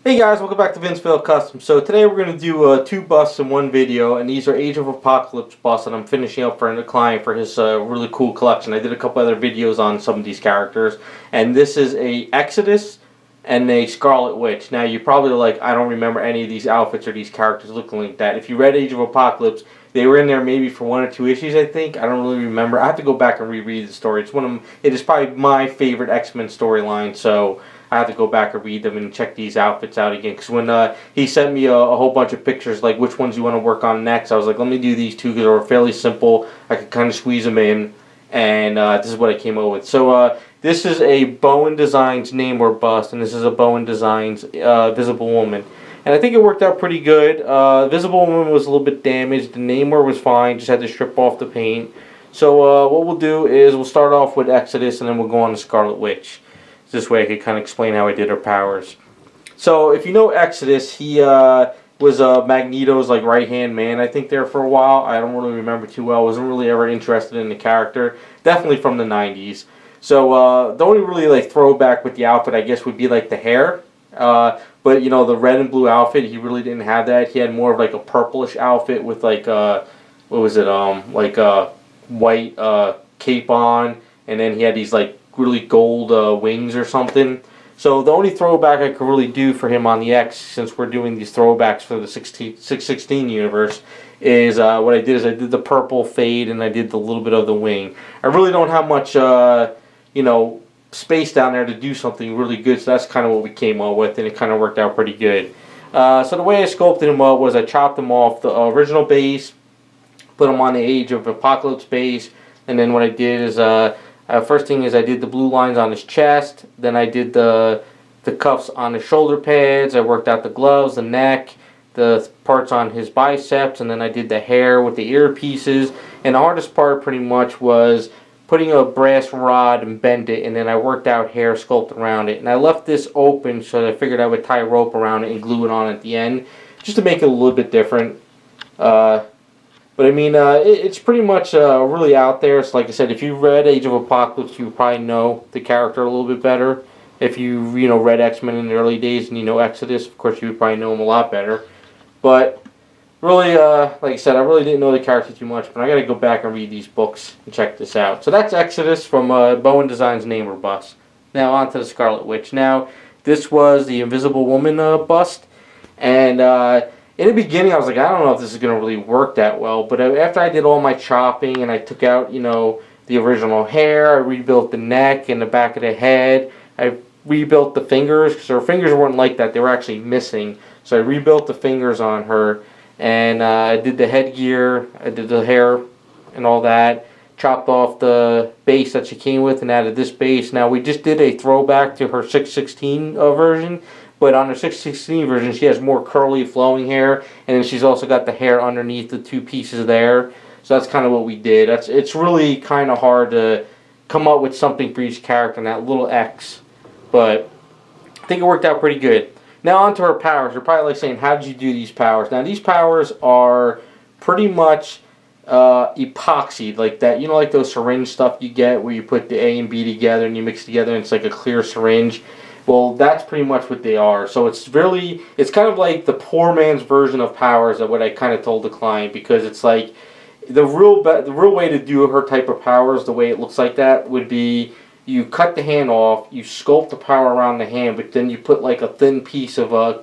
Hey guys, welcome back to Vinceville Custom. So today we're going to do two busts in one video, and these are Age of Apocalypse busts, and I'm finishing up for a client for his really cool collection. I did a couple other videos on some of these characters, and this is a Exodus and a Scarlet Witch. Now you're probably like, I don't remember any of these outfits or these characters looking like that. If you read Age of Apocalypse, they were in there maybe for one or two issues, I think. I don't really remember. I have to go back and reread the story. It is probably my favorite X-Men storyline, so I have to go back and read them and check these outfits out again. Because when he sent me a whole bunch of pictures, like which ones you want to work on next, I was like, let me do these two because they were fairly simple. I could kind of squeeze them in, and this is what I came up with. So this is a Bowen Designs Namor bust, and this is a Bowen Designs Visible Woman. And I think it worked out pretty good. Visible Woman was a little bit damaged. The Namor was fine, just had to strip off the paint. So what we'll do is we'll start off with Exodus, and then we'll go on to Scarlet Witch. This way I could kind of explain how I did her powers. So if you know Exodus, he was Magneto's like right-hand man, I think, there for a while. I don't really remember too well. Wasn't really ever interested in the character. Definitely from the 90s. So the only really like throwback with the outfit, I guess, would be like the hair. But you know, the red and blue outfit, he really didn't have that. He had more of like a purplish outfit with like what was it, like a white cape on, and then he had these like really gold wings or something. So the only throwback I could really do for him on the X, since we're doing these throwbacks for the 616 universe, is what I did is I did the purple fade and I did the little bit of the wing. I really don't have much you know, space down there to do something really good, so that's kind of what we came up with, and it kind of worked out pretty good. So the way I sculpted him up was I chopped him off the original base, put him on the Age of Apocalypse base, and then what I did is first thing is I did the blue lines on his chest, then I did the cuffs on his shoulder pads, I worked out the gloves, the neck, the parts on his biceps, and then I did the hair with the earpieces. And the hardest part pretty much was putting a brass rod and bend it, and then I worked out hair sculpt around it. And I left this open, so I figured I would tie a rope around it and glue it on at the end, just to make it a little bit different. But I mean, it's pretty much really out there. So like I said, if you read Age of Apocalypse, you probably know the character a little bit better. If you read X-Men in the early days and you know Exodus, of course you would probably know him a lot better. But really, like I said, I really didn't know the character too much, but I got to go back and read these books and check this out. So that's Exodus from Bowen Designs Namor bust. Now on to the Scarlet Witch. Now this was the Invisible Woman bust, and in the beginning I was like, I don't know if this is going to really work that well, but after I did all my chopping and I took out, you know, the original hair, I rebuilt the neck and the back of the head, I rebuilt the fingers, because her fingers weren't like that, they were actually missing, so I rebuilt the fingers on her. And I did the headgear, I did the hair and all that, chopped off the base that she came with and added this base. Now we just did a throwback to her 616 version, but on her 616 version she has more curly flowing hair, and then she's also got the hair underneath the two pieces there. So that's kind of what we did. It's really kind of hard to come up with something for each character in that little X, but I think it worked out pretty good. Now on to her powers. You're probably like saying, how did you do these powers? Now these powers are pretty much epoxied, like that. You know, like those syringe stuff you get where you put the A and B together and you mix together and it's like a clear syringe. Well, that's pretty much what they are. So it's kind of like the poor man's version of powers of what I kind of told the client, because it's like the real way to do her type of powers, the way it looks like that, would be you cut the hand off, you sculpt the power around the hand, but then you put like a thin piece of a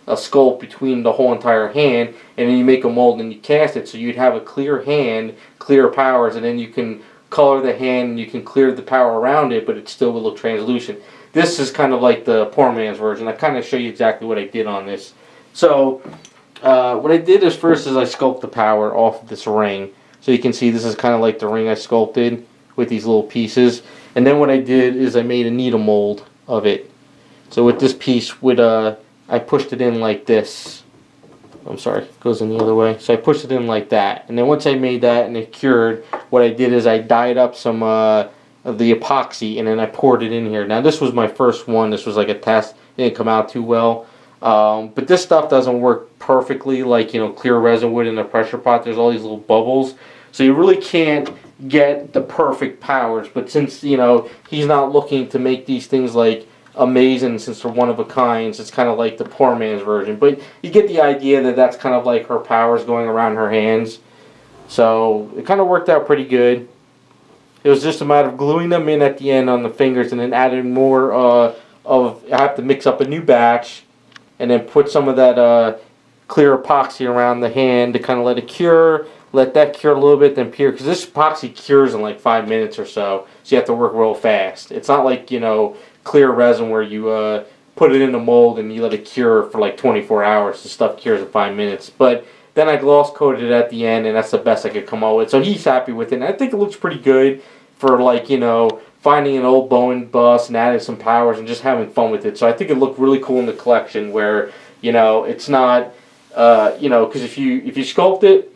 sculpt between the whole entire hand, and then you make a mold and you cast it, so you'd have a clear hand, clear powers, and then you can color the hand and you can clear the power around it, but it still will look translucent. This is kind of like the poor man's version. I kind of show you exactly what I did on this. So what I did is first is I sculpt the power off of this ring. So you can see this is kind of like the ring I sculpted with these little pieces. And then what I did is I made a needle mold of it. So with this piece, I pushed it in like this. I'm sorry, it goes in the other way. So I pushed it in like that. And then once I made that and it cured, what I did is I dyed up some of the epoxy, and then I poured it in here. Now this was my first one. This was like a test. It didn't come out too well. But this stuff doesn't work perfectly like, you know, clear resin would in a pressure pot. There's all these little bubbles. So you really can't get the perfect powers. But since, you know, he's not looking to make these things like amazing since they're one of a kind. It's kind of like the poor man's version. But you get the idea that that's kind of like her powers going around her hands. So it kind of worked out pretty good. It was just a matter of gluing them in at the end on the fingers and then adding more I have to mix up a new batch and then put some of that clear epoxy around the hand to kind of let it cure. Let that cure a little bit, then cure. Because this epoxy cures in like 5 minutes or so. So you have to work real fast. It's not like, clear resin where you put it in a mold and you let it cure for like 24 hours. The stuff cures in 5 minutes. But then I gloss coated it at the end, and that's the best I could come up with. So he's happy with it. And I think it looks pretty good for like, finding an old Bowen bust and adding some powers and just having fun with it. So I think it looked really cool in the collection where, it's not, because if you sculpt it,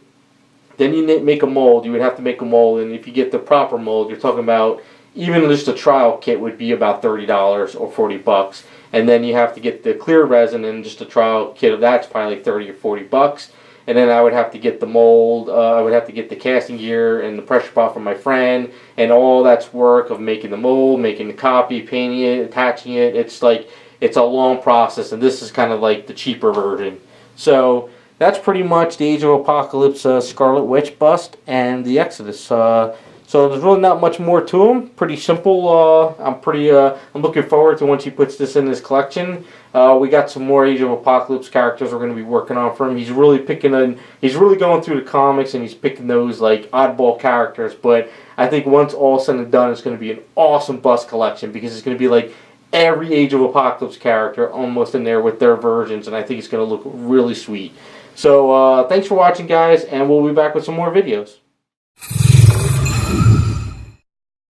then you make a mold. You would have to make a mold, and if you get the proper mold, you're talking about even just a trial kit would be about $30 or $40, and then you have to get the clear resin, and just a trial kit of that's probably like $30 or $40. And then I would have to get the mold. I would have to get the casting gear and the pressure pot from my friend, and all that's work of making the mold, making the copy, painting it, attaching it. It's a long process, and this is kind of like the cheaper version. So that's pretty much the Age of Apocalypse Scarlet Witch bust and the Exodus. So there's really not much more to them. Pretty simple. I'm looking forward to once he puts this in his collection. We got some more Age of Apocalypse characters we're going to be working on for him. He's really going through the comics and he's picking those like oddball characters. But I think once all said and done, it's going to be an awesome bust collection because it's going to be like every Age of Apocalypse character almost in there with their versions, and I think it's going to look really sweet. So thanks for watching, guys, and we'll be back with some more videos.